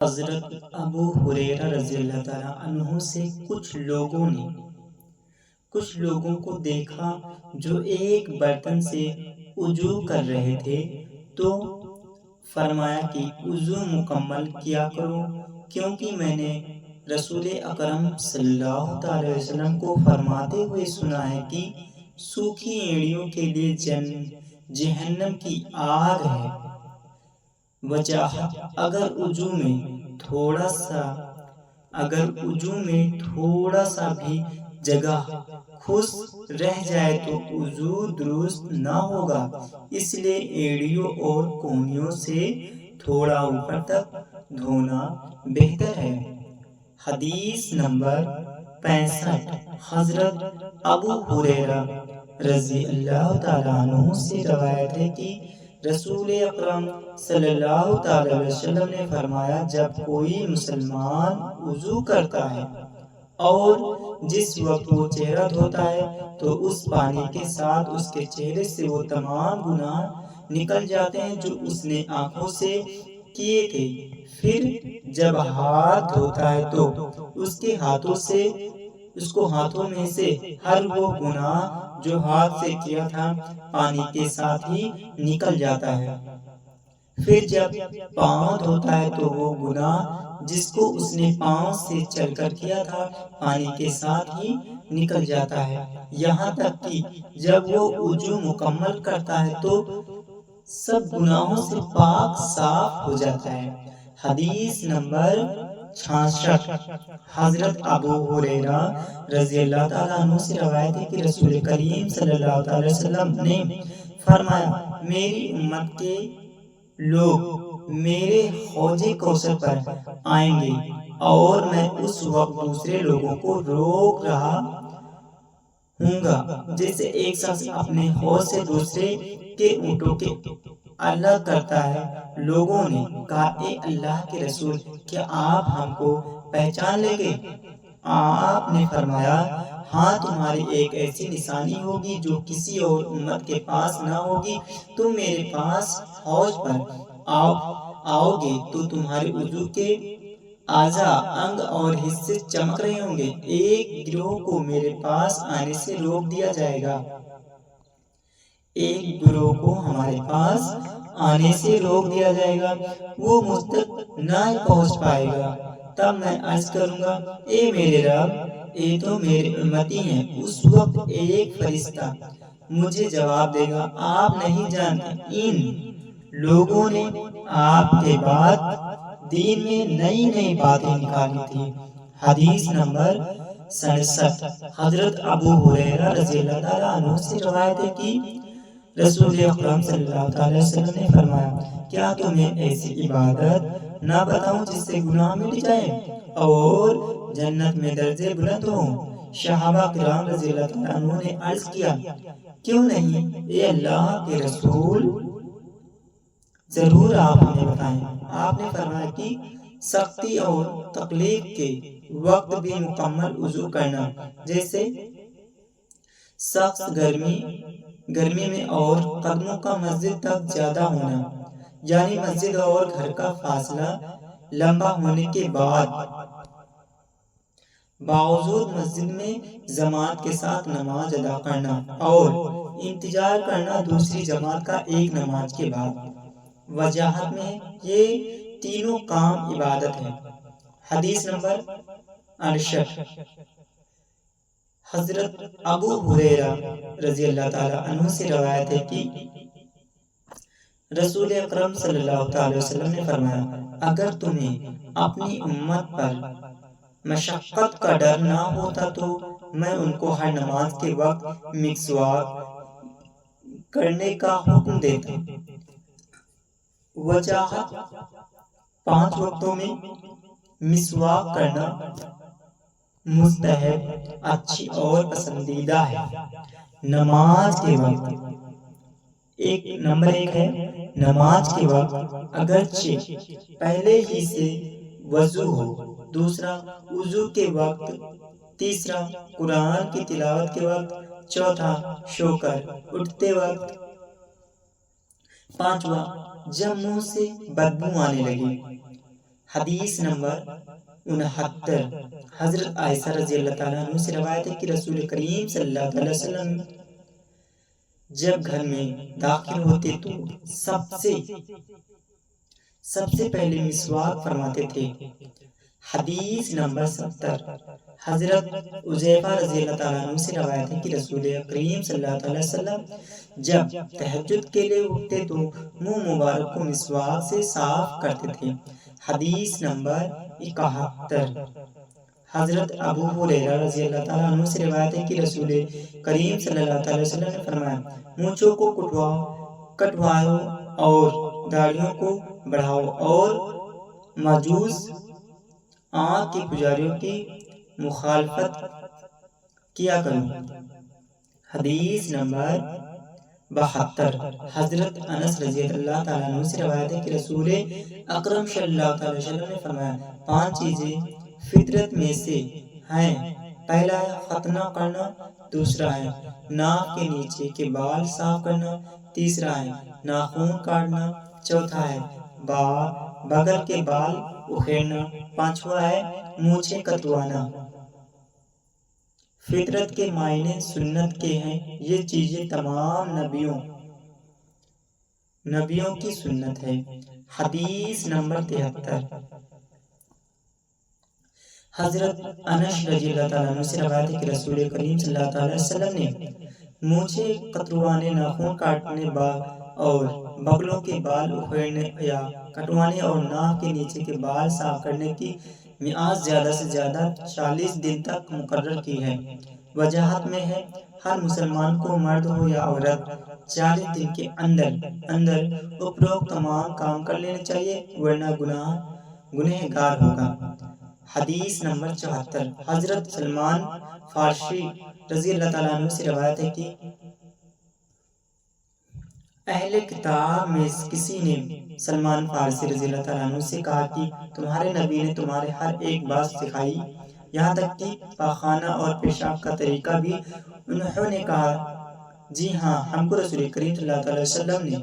حضرت ابو ہریرہ رضی اللہ تعالیٰ عنہ سے کچھ لوگوں کو دیکھا جو ایک برتن سے وضو کر رہے تھے، تو فرمایا کہ وضو مکمل کیا کرو، کیونکہ میں نے رسول اکرم صلی اللہ علیہ وسلم کو فرماتے ہوئے سنا ہے کہ سوکھی اینڑیوں کے لیے جہنم کی آگ ہے۔ وجاہت: اگر وضو میں تھوڑا سا بھی جگہ خشک رہ جائے تو وضو درست نہ ہوگا، اس لیے اینڑیوں اور کونیوں سے تھوڑا اوپر تک دھونا بہتر ہے۔ حدیث نمبر 65۔ حضرت ابو ہریرہ رضی اللہ تعالیٰ عنہ سے روایت ہے کہ رسول اکرم صلی اللہ تعالیٰ علیہ وسلم نے فرمایا، جب کوئی مسلمان وضو کرتا ہے اور جس وقت وہ چہرہ دھوتا ہے تو اس پانی کے ساتھ اس کے چہرے سے وہ تمام گناہ نکل جاتے ہیں جو اس نے آنکھوں سے کیے تھے۔ پھر جب ہاتھ دھوتا ہے تو اس کو ہاتھوں میں سے ہر وہ گناہ جو ہاتھ سے کیا تھا پانی کے ساتھ ہی نکل جاتا ہے۔ پھر جب پاؤں دھوتا ہے تو وہ گناہ جس کو اس نے پاؤں سے چل کر کیا تھا پانی کے ساتھ ہی نکل جاتا ہے، یہاں تک کہ جب وہ وضو مکمل کرتا ہے تو سب گناہوں سے پاک صاف ہو جاتا ہے۔ حدیث نمبر 66۔ حضرت ابو ہریرہ رضی اللہ تعالیٰ عنہ سے روایت ہے کہ رسول کریم صلی اللہ علیہ وسلم نے فرمایا، میری امت کے لوگ میرے حوض کوثر پر آئیں گے اور میں اس وقت دوسرے لوگوں کو روک رہا ہوں گا جیسے ایک شخص اپنے حوض سے دوسرے کے اونٹوں کے الگ کرتا ہے۔ لوگوں نے کہا، اے اللہ کے رسول، کیا آپ ہم کو پہچان لیں گے؟ آپ نے فرمایا، ہاں، تمہاری ایک ایسی نشانی ہوگی جو کسی اور امت کے پاس نہ ہوگی۔ تم میرے پاس حوض پر آؤ گے تو تمہارے وضو کے اعضاء، انگ اور حصے چمک رہے ہوں گے۔ ایک گروہ کو میرے پاس آنے سے روک دیا جائے گا، ایک گروہ کو ہمارے پاس آنے سے روک دیا جائے گا، وہ مجھ تک نہ پہنچ پائے گا۔ تب میں عرض کروں گا، اے میرے رب، یہ تو میرے امتی ہیں۔ اس وقت ایک فرشتہ مجھے جواب دے گا، آپ نہیں جانتے، ان لوگوں نے آپ کے بعد دین میں نئی باتیں نکالی تھی۔ حدیث نمبر 67۔ حضرت ابو ہریرہ رضی اللہ تعالیٰ عنہ سے روایت ہے کہ رسول اکرم صلی اللہ علیہ وسلم نے فرمایا، کیا تمہیں ایسی عبادت نہ بتاؤں جس سے گناہ مٹ جائیں اور جنت میں درجے بلند ہوں؟ صحابہ کرام رضی اللہ تعالیٰ عنہ نے عرض کیا، کیوں نہیں اے اللہ کے رسول، ضرور آپ ہمیں بتائیں۔ آپ نے فرمایا کہ سختی اور تکلیف کے وقت بھی مکمل وضو کرنا، جیسے سخت گرمی میں اور قدموں کا مسجد تک زیادہ ہونا، یعنی مسجد اور گھر کا فاصلہ لمبا ہونے کے بعد باوجود مسجد میں جماعت کے ساتھ نماز ادا کرنا اور انتظار کرنا دوسری جماعت کا ایک نماز کے بعد۔ وجاہت میں یہ تینوں کام عبادت ہے۔ حدیث نمبر 68۔ حضرت ابو ہریرہ رضی اللہ تعالیٰ عنہ سے روایت ہے کہ رسول اکرم صلی اللہ علیہ وسلم نے فرمایا، اگر تمہیں اپنی امت پر مشقت کا ڈر نہ ہوتا تو میں ان کو ہر نماز کے وقت مسواک کرنے کا حکم دیتا۔ وجاہت: 5 وقتوں میں مسواک کرنا مستحب، اچھی اور پسندیدہ ہے۔ نماز کے وقت نمبر 1 ہے نماز کے وقت، اگرچہ پہلے ہی سے وضو ہو۔ دوسرا، وضو کے وقت۔ تیسرا، قرآن کی تلاوت کے وقت۔ چوتھا، سو کر اٹھتے وقت۔ پانچواں، جب منہ سے بدبو آنے لگے۔ حدیث نمبر 69، حضرت عائشہ رضی اللہ تعالیٰ عنہ سے روایت ہے کہ رسول کریم صلی اللہ علیہ وسلم جب گھر میں داخل ہوتے تو سب سے پہلے مسواک فرماتے تھے۔ حدیث نمبر 70، حضرت حذیفہ رضی اللہ تعالیٰ عنہ سے روایت ہے کہ رسول کریم صلی اللہ علیہ وسلم جب تہجد کے لیے اٹھتے تو منہ مبارک کو مسواک سے صاف کرتے تھے۔ حدیث نمبر 71، حضرت ابو ہریرہ رضی اللہ تعالیٰ عنہ سے روایت ہے کہ رسول کریم صلی اللہ علیہ وسلم نے فرمایا، مونچھوں کو کٹواؤ اور داڑھیوں کو بڑھاؤ اور مجوس آنکھ کے پجاریوں کی مخالفت کیا کرو۔ حدیث نمبر 72، حضرت انس رضی اللہ تعالیٰ عنہ سے روایت ہے کہ رسول اکرم صلی اللہ علیہ وسلم نے فرمایا، 5 چیزیں فطرت میں سے ہیں، پہلا ہے ختنہ کرنا، دوسرا ہے ناک کے نیچے کے بال صاف کرنا، تیسرا ہے ناخن کاٹنا، چوتھا ہے بغل کے بال اکھیڑنا، پانچواں ہے مونچھیں کتوانا۔ فطرت کے معنی سنت کے ہیں، یہ چیزیں تمام نبیوں کی سنت ہے۔ حدیث نمبر 73، حضرت انس رضی اللہ تعالیٰ عنہ سے روایت ہے کہ رسول کریم صلی اللہ علیہ وسلم نے مونچھیں کتروانے، ناخن کاٹنے اور بغلوں کے بال اکھیڑنے یا کٹوانے اور ناک کے نیچے کے بال صاف کرنے کی میعاد زیادہ سے زیادہ 40 دن تک مقرر کی ہے۔ وجاہت میں ہے، ہر مسلمان کو مرد ہو یا عورت 40 دن کے اندر اپروکت تمام کام کر لینے چاہیے، ورنہ گنہگار ہوگا۔ حدیث نمبر 74، حضرت سلمان فارسی رضی اللہ تعالیٰ عنہ سے روایت ہے کہ اہل کتاب میں کسی نے سلمان فارسی رضی اللہ تعالیٰ عنہ سے کہا کہ تمہارے نبی نے تمہارے ہر ایک بات سکھائی، یہاں تک کہ پاخانہ اور پیشاب کا طریقہ بھی۔ انہوں نے کہا، جی ہاں، ہم کو رسول کریم صلی اللہ علیہ وسلم نے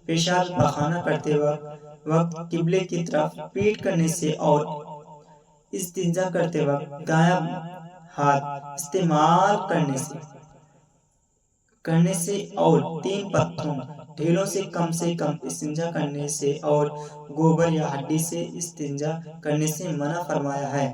پیشاب پاخانہ کرتے وقت قبلے کی طرف پیٹ کرنے سے اور استنجا کرتے وقت دایاں ہاتھ استعمال کرنے سے اور 3 پتھروں ڈھیلوں سے کم استنجا کرنے سے اور گوبر یا ہڈی سے استنجا کرنے سے منع فرمایا ہے۔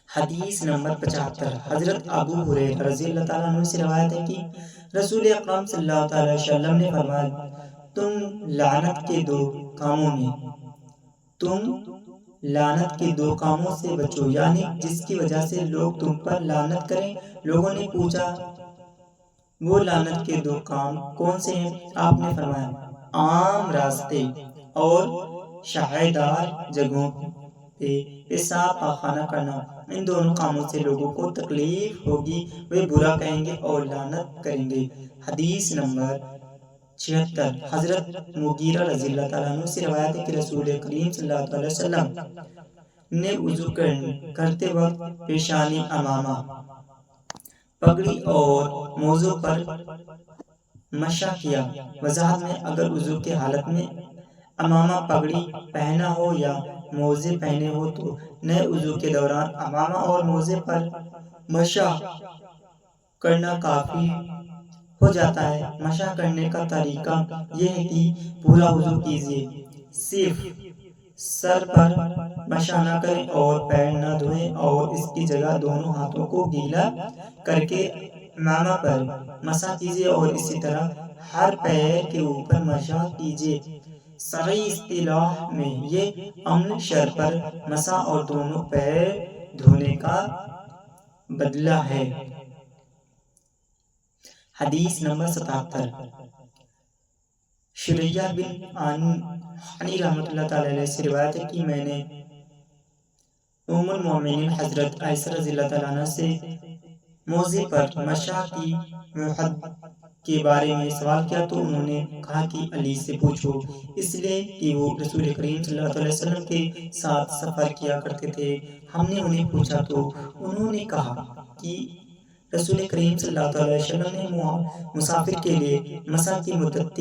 حدیث نمبر 75، حضرت ابو ہریرہ رضی اللہ تعالیٰ عنہ سے روایت ہے کہ رسول اکرم صلی اللہ علیہ وسلم نے فرمایا، تم لعنت کے 2 کاموں سے بچو، یعنی جس کی وجہ سے لوگ تم پر لعنت کریں۔ لوگوں نے پوچھا، وہ لعنت کے 2 کام کون سے ہیں؟ آپ نے فرمایا، عام راستے اور شائعدار جگہوں پہ پیشاب پاخانہ کرنا۔ ان دونوں کاموں سے لوگوں کو تکلیف ہوگی، وہ برا کہیں گے اور لعنت کریں گے۔ حدیث نمبر 76، حضرت مغیرہ رضی اللہ تعالیٰ عنہ سے روایت ہے کہ رسول کریم صلی اللہ علیہ وسلم نے وضو کرتے وقت پیشانی، امامہ، پگڑی اور موزوں پر مسح کیا۔ وضاحت میں، اگر وضو کی حالت میں امامہ، پگڑی پہنا ہو یا موزے پہنے ہو تو نئے وضو کے دوران امامہ اور موزے پر مسح کرنا کافی ہو جاتا ہے۔ مسح کرنے کا طریقہ یہ ہے کہ پورا وضو کیجیے، صرف سر پر مسح نہ کریں اور پیر نہ دھوئیں، اور اس کی جگہ دونوں ہاتھوں کو گیلا کر کے امامہ پر مسح کیجیے اور اسی طرح ہر پیر کے اوپر مسح کیجیے۔ شرعی اصطلاح میں یہ عمل سر پر مسح اور دونوں پیر دھونے کا بدلہ ہے۔ حدیث نمبر 77، شریح بن عنی رحمۃ اللہ تعالی علیہ سے روایت ہے کہ میں نے ام المؤمنین حضرت عائشہ رضی اللہ تعالیٰ عنہ سے موزے پر مسح کی مہد کے بارے میں سوال کیا تو انہوں نے کہا کہ علی سے پوچھو، اس لیے کہ وہ رسول کریم صلی اللہ علیہ وسلم کے ساتھ سفر کیا کرتے تھے۔ ہم نے انہیں پوچھا تو انہوں نے کہا کہ رسول کریم صلی اللہ علیہ وسلم نے مسافر کے لیے مسح کی مدت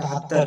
78